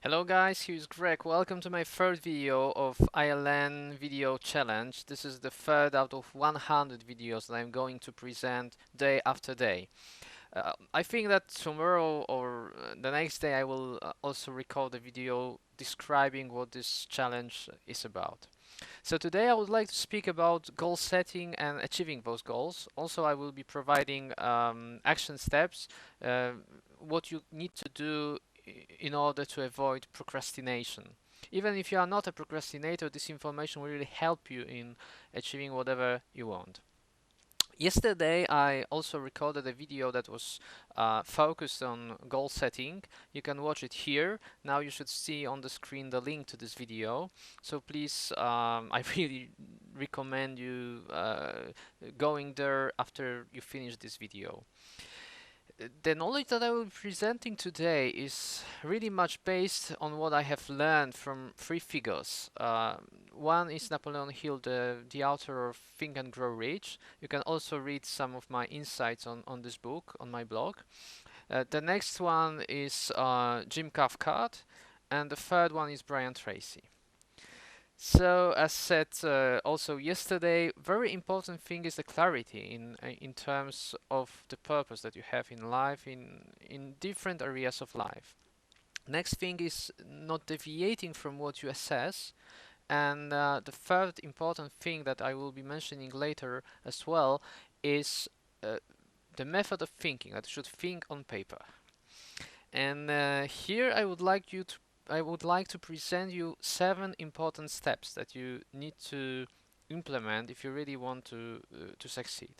Hello guys, here's Greg. Welcome to my third video of ILN video challenge. This is the third out of 100 videos that I'm going to present day after day. I think that tomorrow or the next day I will also record a video describing what this challenge is about. So today I would like to speak about goal setting and achieving those goals. Also, I will be providing action steps, uh, what you need to do in order to avoid procrastination. Even if you are not a procrastinator, this information will really help you in achieving whatever you want. Yesterday, I also recorded a video that was focused on goal setting. You can watch it here. Now you should see on the screen the link to this video. So please, I really recommend you going there after you finish this video. The knowledge that I will be presenting today is really much based on what I have learned from three figures. One is Napoleon Hill, the author of Think and Grow Rich. You can also read some of my insights on this book on my blog. The next one is Jim Cathcart, and the third one is Brian Tracy. So, as said also yesterday, very important thing is the clarity in terms of the purpose that you have in life in different areas of life. Next thing is not deviating from what you assess, and the third important thing that I will be mentioning later as well is the method of thinking, that you should think on paper. And here I would like to present you 7 important steps that you need to implement if you really want to succeed.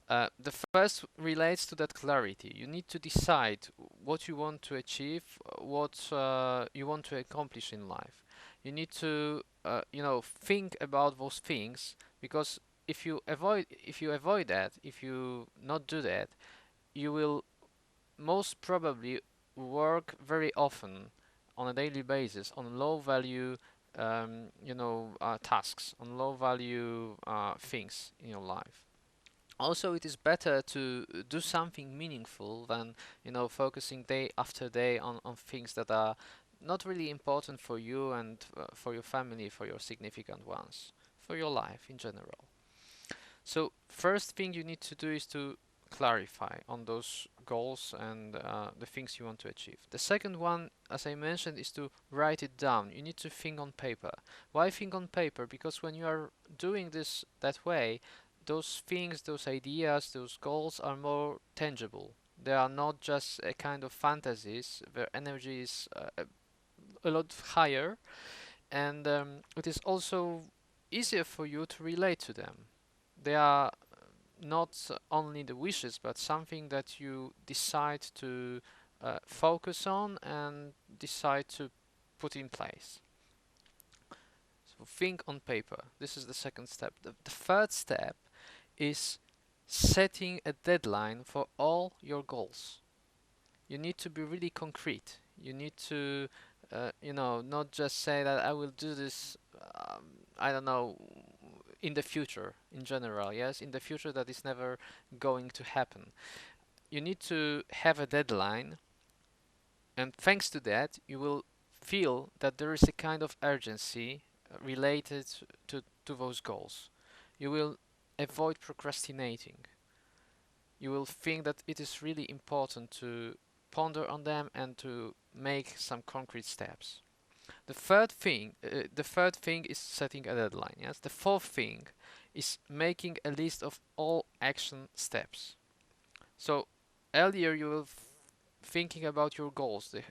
The first relates to that clarity. You need to decide what you want to achieve, what you want to accomplish in life. You need to, think about those things, because if you avoid that, if you not do that, you will most probably work very often on a daily basis on low value tasks, on low value things in your life. Also, it is better to do something meaningful than focusing day after day on things that are not really important for you and for your family, for your significant ones, for your life in general. So first thing you need to do is to clarify on those goals and the things you want to achieve. The second one, as I mentioned, is to write it down. You need to think on paper. Why think on paper? Because when you are doing this that way, those things, those ideas, those goals are more tangible. They are not just a kind of fantasies. Their energy is a lot higher, and it is also easier for you to relate to them. They are not only the wishes, but something that you decide to focus on and decide to put in place. So think on paper. This is the second step. The third step is setting a deadline for all your goals. You need to be really concrete. You need to, not just say that I will do this, I don't know, in the future, in general, yes, in the future that is never going to happen. You need to have a deadline, and thanks to that, you will feel that there is a kind of urgency related to those goals. You will avoid procrastinating. You will think that it is really important to ponder on them and to make some concrete steps. The third thing is setting a deadline. Yes. The fourth thing is making a list of all action steps. So earlier you were thinking about your goals, the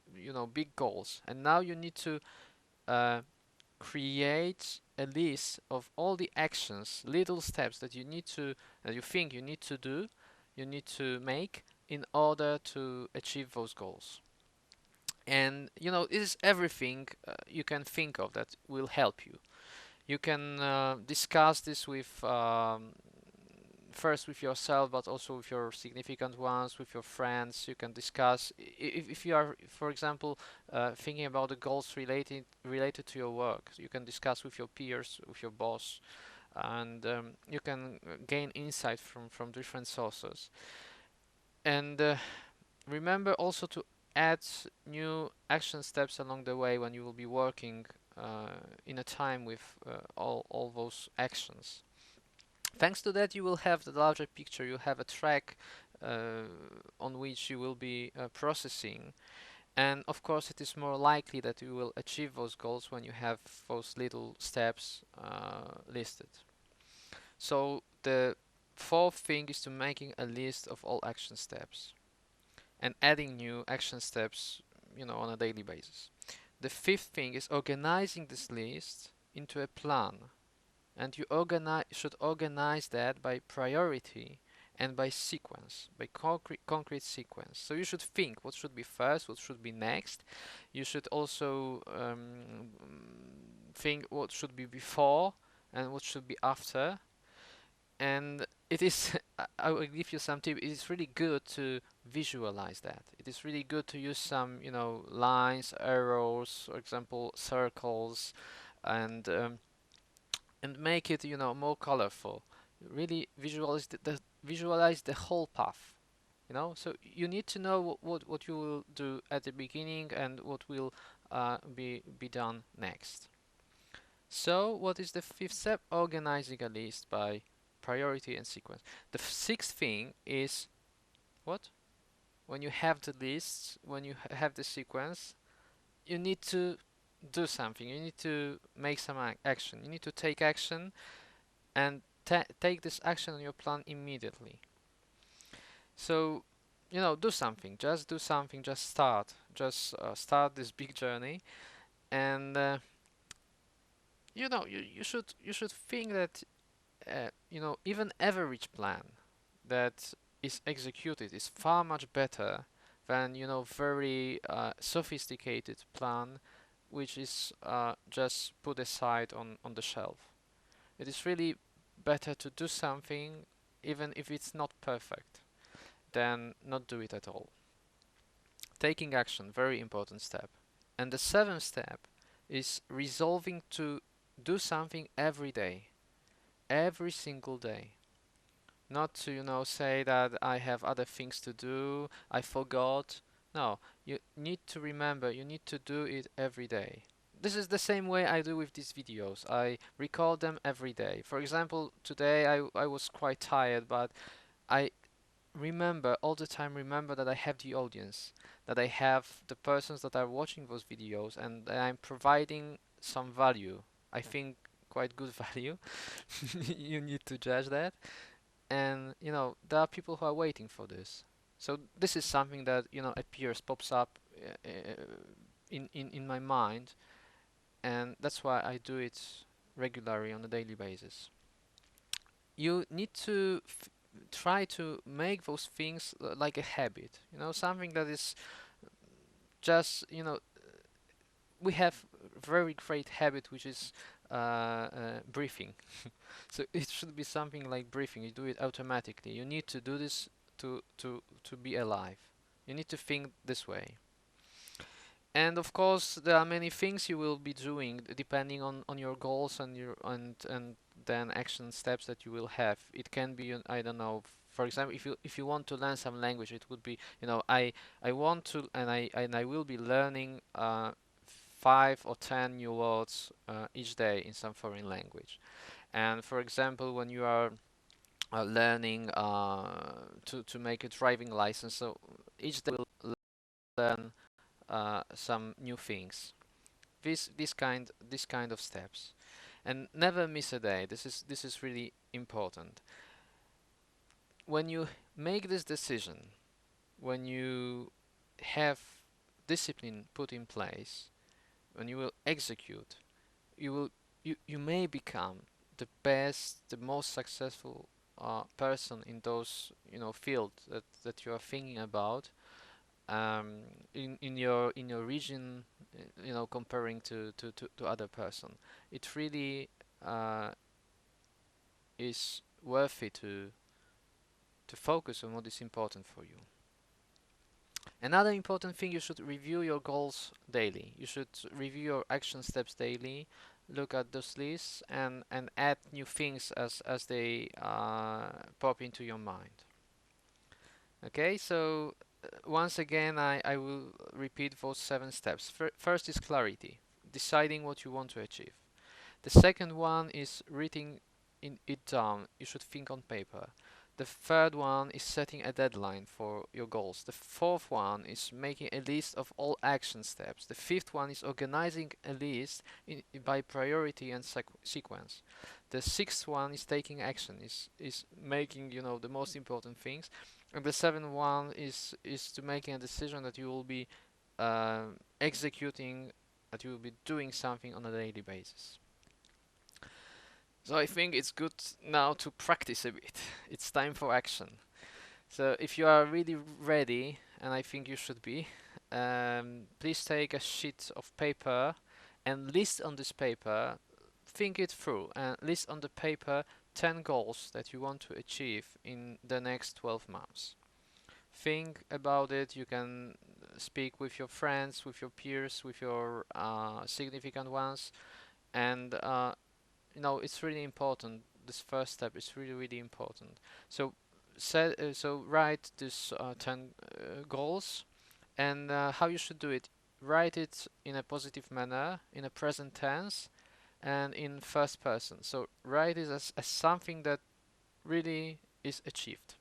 big goals, and now you need to uh, create a list of all the actions, little steps that you think you need to do, you need to make in order to achieve those goals. And it is everything you can think of that will help you. You can discuss this with first with yourself, but also with your significant ones, with your friends. You can discuss if you are, for example, thinking about the goals related to your work. You can discuss with your peers, with your boss, and you can gain insight from different sources. And remember also to add new action steps along the way when you will be working in a time with all those actions. Thanks to that, you will have the larger picture. You have a track uh, on which you will be processing, and of course, it is more likely that you will achieve those goals when you have those little steps listed. So the fourth thing is to making a list of all action steps and adding new action steps, on a daily basis. The fifth thing is organizing this list into a plan, and you should organize that by priority and by sequence, by concrete sequence. So you should think what should be first, what should be next. You should also think what should be before and what should be after. And it is, I will give you some tips. It is really good to visualize that. It is really good to use some, lines, arrows, for example, circles, and make it, more colorful. Really visualize the whole path. So you need to know what you will do at the beginning and what will be done next. So what is the fifth step? Organizing a list by priority and sequence. The sixth thing is what? When you have the lists, when you have the sequence, you need to do something. You need to make some action. You need to take action and take this action on your plan immediately. So, do something. Just do something. Just start. Just start this big journey, and you should think that even average plan that is executed is far much better than very sophisticated plan which is just put aside on the shelf. It is really better to do something even if it's not perfect than not do it at all. Taking action, very important step. And the seventh step is resolving to do something every day, every single day. Not to, say that I have other things to do, I forgot. No, you need to remember, you need to do it every day. This is the same way I do with these videos. I record them every day. For example, today I was quite tired, but I remember all the time, remember that I have the audience, that I have the persons that are watching those videos, and that I'm providing some value. I think quite good value. You need to judge that. And there are people who are waiting for this. So this is something that appears, pops up in my mind, and that's why I do it regularly on a daily basis. You need to try to make those things like a habit, something that is just, we have very great habit which is breathing. So it should be something like breathing. You do it automatically. You need to do this to be alive. You need to think this way. And of course, there are many things you will be doing depending on your goals and your and then action steps that you will have. It can be, I don't know. For example, if you want to learn some language, it would be, I want to and I will be learning 5 or 10 new words each day in some foreign language. And for example, when you are learning to make a driving license, so each day will learn some new things. This kind of steps, and never miss a day. This is really important. When you make this decision, when you have discipline put in place, when you will execute, you may become the best, the most successful person in those field that you are thinking about, in your region, comparing to other person. It really uh, is worthy to focus on what is important for you. Another important thing, you should review your goals daily. You should review your action steps daily, look at those lists, and add new things as they pop into your mind. Okay, so once again, I will repeat those 7 steps. First is clarity, deciding what you want to achieve. The second one is writing it down. You should think on paper. The third one is setting a deadline for your goals. The fourth one is making a list of all action steps. The fifth one is organizing a list by priority and sequence. The sixth one is taking action, is making, the most important things. And the seventh one is to making a decision that you will be executing, that you will be doing something on a daily basis. So I think it's good now to practice a bit. It's time for action. So if you are really ready, and I think you should be, please take a sheet of paper and list on this paper, think it through, and list on the paper 10 goals that you want to achieve in the next 12 months. Think about it. You can speak with your friends, with your peers, with your significant ones, and it's really important. This first step is really, really important. So so write this 10 goals, and how you should do it. Write it in a positive manner, in a present tense, and in first person. So write it as something that really is achieved.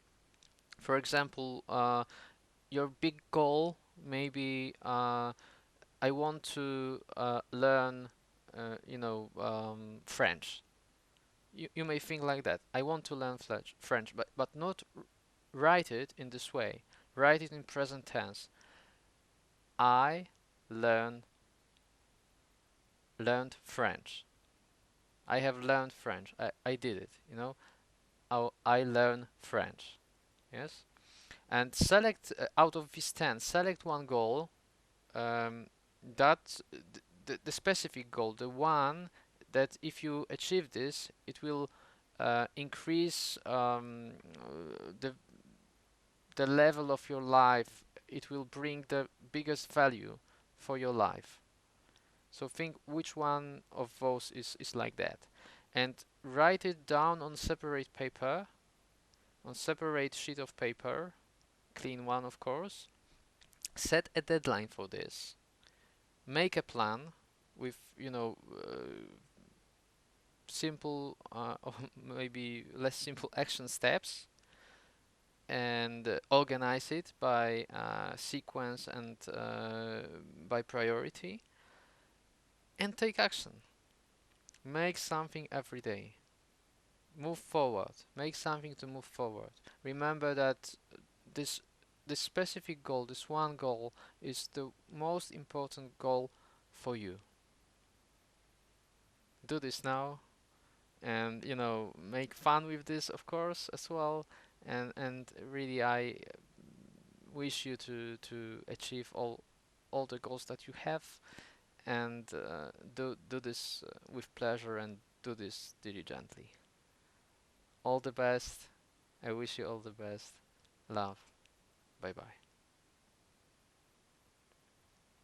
For example, your big goal maybe I want to learn, French. You may think like that. I want to learn French, but not write it in this way. Write it in present tense. I learn learned French. I have learned French. I did it. I learn French. Yes. And select out of these 10, select one goal. That the specific goal, the one that if you achieve this, it will increase the the level of your life. It will bring the biggest value for your life. So think which one of those is like that, and write it down on separate paper, on separate sheet of paper, clean one of course. Set a deadline for this. Make a plan with simple or maybe less simple action steps, and organize it by sequence and by priority, and take action. Make something every day. Move forward. Make something to move forward. Remember that this this specific goal, this one goal, is the most important goal for you. Do this now, and make fun with this of course as well, and really I wish you to achieve all the goals that you have, and do this with pleasure, and do this diligently. All the best. I wish you all the best. Love. Bye bye.